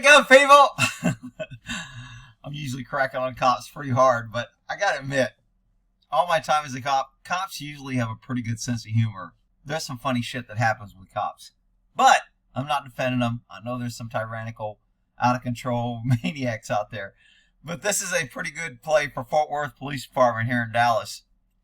go, people. I'm usually cracking on cops pretty hard, but I gotta admit, all my time as a cop, cops usually have a pretty good sense of humor. There's some funny shit that happens with cops, but I'm not defending them. I know there's some tyrannical, out of control maniacs out there, but this is a pretty good play for Fort Worth Police Department here in Dallas.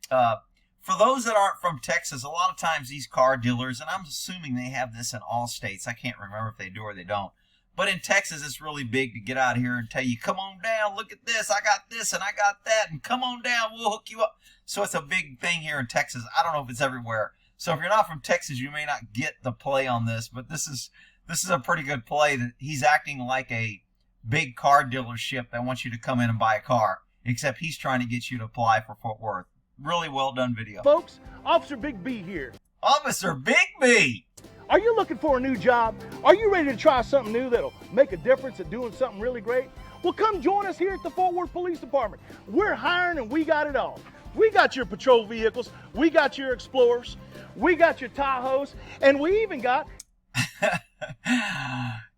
For those that aren't from Texas, a lot of times these car dealers, and I'm assuming they have this in all states. I can't remember if they do or they don't. But in Texas, it's really big to get out here and tell you, come on down, look at this, I got this and I got that, and come on down, we'll hook you up. So it's a big thing here in Texas. I don't know if it's everywhere. So if you're not from Texas, you may not get the play on this, but this is a pretty good play that he's acting like a big car dealership that wants you to come in and buy a car, except he's trying to get you to apply for Fort Worth. Really well done video. Folks, Officer Big B here. Officer Big B! Are you looking for a new job? Are you ready to try something new that'll make a difference at doing something really great? Well, come join us here at the Fort Worth Police Department. We're hiring and we got it all. We got your patrol vehicles, we got your Explorers, we got your Tahoes, and we even got...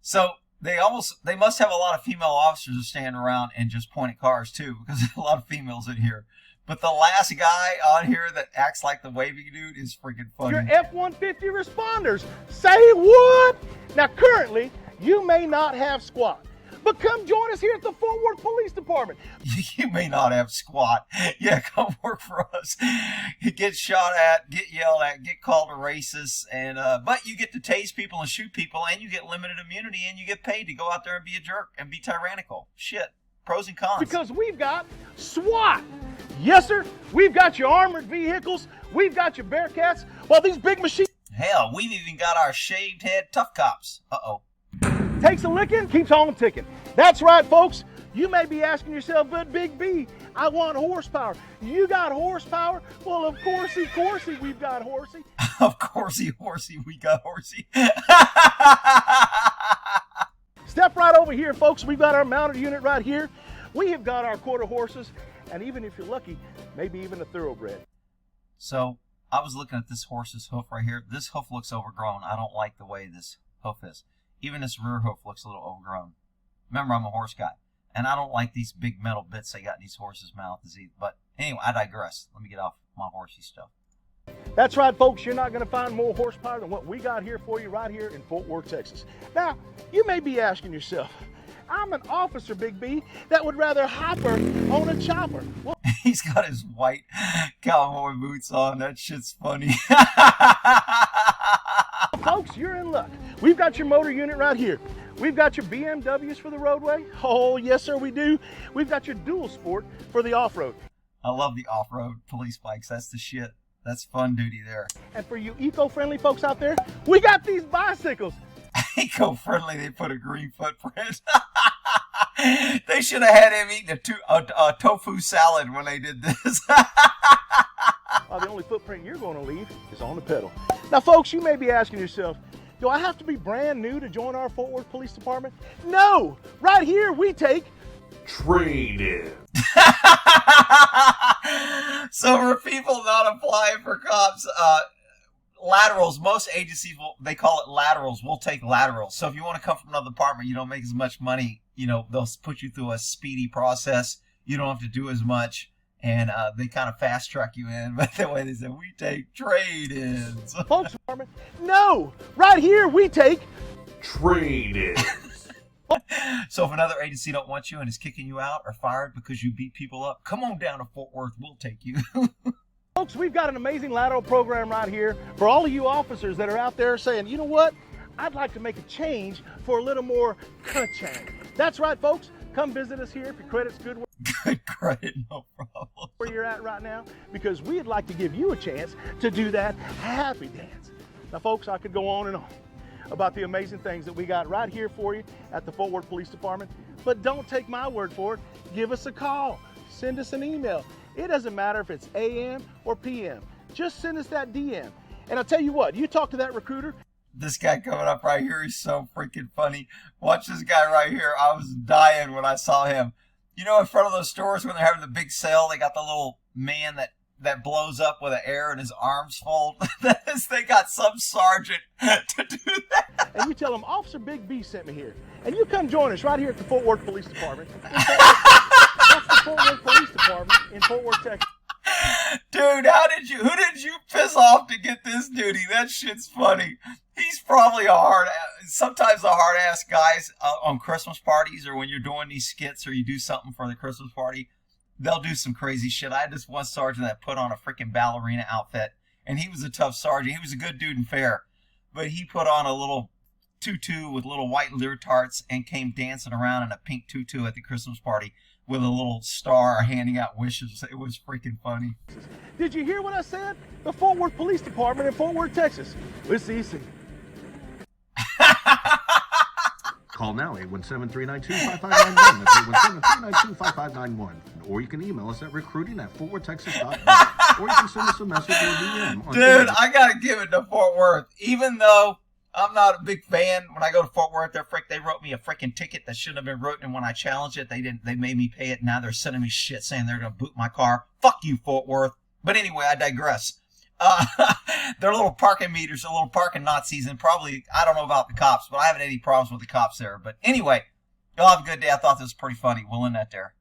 So they must have a lot of female officers that stand around and just point at cars too, because there's a lot of females in here. But the last guy on here that acts like the waving dude is freaking funny. Your F-150 responders. Say what? Now, currently, you may not have squat, but come join us here at the Fort Worth Police Department. You may not have squat. Yeah, come work for us. Get shot at, get yelled at, get called a racist, and but you get to tase people and shoot people, and you get limited immunity, and you get paid to go out there and be a jerk and be tyrannical. Shit. Pros and cons. Because we've got SWAT. Yes, sir. We've got your armored vehicles. We've got your Bearcats. Well, these big machines. Hell, we've even got our shaved head tough cops. Uh-oh. Takes a licking, keeps on ticking. That's right, folks. You may be asking yourself, but Big B, I want horsepower. You got horsepower? Well, of coursey, we've got horsey. Of coursey, we got horsey. Step right over here, folks. We've got our mounted unit right here. We have got our quarter horses, and even if you're lucky, maybe even a thoroughbred. So I was looking at this horse's hoof right here. This hoof looks overgrown. I don't like the way this hoof is. Even this rear hoof looks a little overgrown. Remember, I'm a horse guy, and I don't like these big metal bits they got in these horses' mouths either. But anyway, I digress. Let me get off my horsey stuff. That's right, folks. You're not going to find more horsepower than what we got here for you right here in Fort Worth, Texas. Now, you may be asking yourself, I'm an officer, Big B, that would rather hopper on a chopper. Well, he's got his white cowboy boots on. That shit's funny. Folks, you're in luck. We've got your motor unit right here. We've got your BMWs for the roadway. Oh, yes, sir, we do. We've got your dual sport for the off-road. I love the off-road police bikes. That's the shit. That's fun duty there. And for you eco-friendly folks out there, we got these bicycles. Eco-friendly, they put a green footprint. They should have had him eating a tofu salad when they did this. Well, the only footprint you're going to leave is on the pedal. Now, folks, you may be asking yourself, do I have to be brand new to join our Fort Worth Police Department? No! Right here, we take training. So for people not applying for cops, laterals, most agencies, they call it laterals. We'll take laterals. So if you want to come from another department, you don't make as much money, they'll put you through a speedy process. You don't have to do as much, and they kind of fast track you in. But the way they said, we take trade-ins. Folks, department, no! Right here, we take training. So if another agency don't want you and is kicking you out or fired because you beat people up, come on down to Fort Worth. We'll take you. Folks, we've got an amazing lateral program right here for all of you officers that are out there saying, you know what? I'd like to make a change for a little more ka-chang. That's right, folks. Come visit us here if your credit's good. Good credit, no problem. Where you're at right now, because we'd like to give you a chance to do that happy dance. Now, folks, I could go on and on about the amazing things that we got right here for you at the Fort Worth Police Department. But don't take my word for it. Give us a call. Send us an email. It doesn't matter if it's AM or PM. Just send us that DM. And I'll tell you what, you talk to that recruiter. This guy coming up right here is so freaking funny. Watch this guy right here. I was dying when I saw him. In front of those stores when they're having the big sale, they got the little man that that blows up with an air and his arms fold. They got some sergeant to do that. And you tell them, Officer Big B sent me here. And you come join us right here at the Fort Worth Police Department. That's the Fort Worth Police Department in Fort Worth, Texas. Dude, who did you piss off to get this duty? That shit's funny. He's probably sometimes the hard ass guys on Christmas parties, or when you're doing these skits or you do something for the Christmas party, they'll do some crazy shit. I had this one sergeant that put on a freaking ballerina outfit, and he was a tough sergeant. He was a good dude and fair, but he put on a little tutu with little white leotards and came dancing around in a pink tutu at the Christmas party with a little star handing out wishes. It was freaking funny. Did you hear what I said? The Fort Worth Police Department in Fort Worth, Texas. It's easy. Call now, 817-392-5591. That's 817-392-5591. Or you can email us at recruiting@fortworthtexas.com. Or you can send us a message or DM. Dude, I gotta give it to Fort Worth. Even though I'm not a big fan, when I go to Fort Worth, they wrote me a freaking ticket that shouldn't have been written, and when I challenged it, they made me pay it. Now they're sending me shit saying they're gonna boot my car. Fuck you, Fort Worth. But anyway, I digress. They're little parking meters, little parking Nazis, and probably, I don't know about the cops, but I haven't had any problems with the cops there. But anyway, y'all have a good day. I thought this was pretty funny. We'll end that there.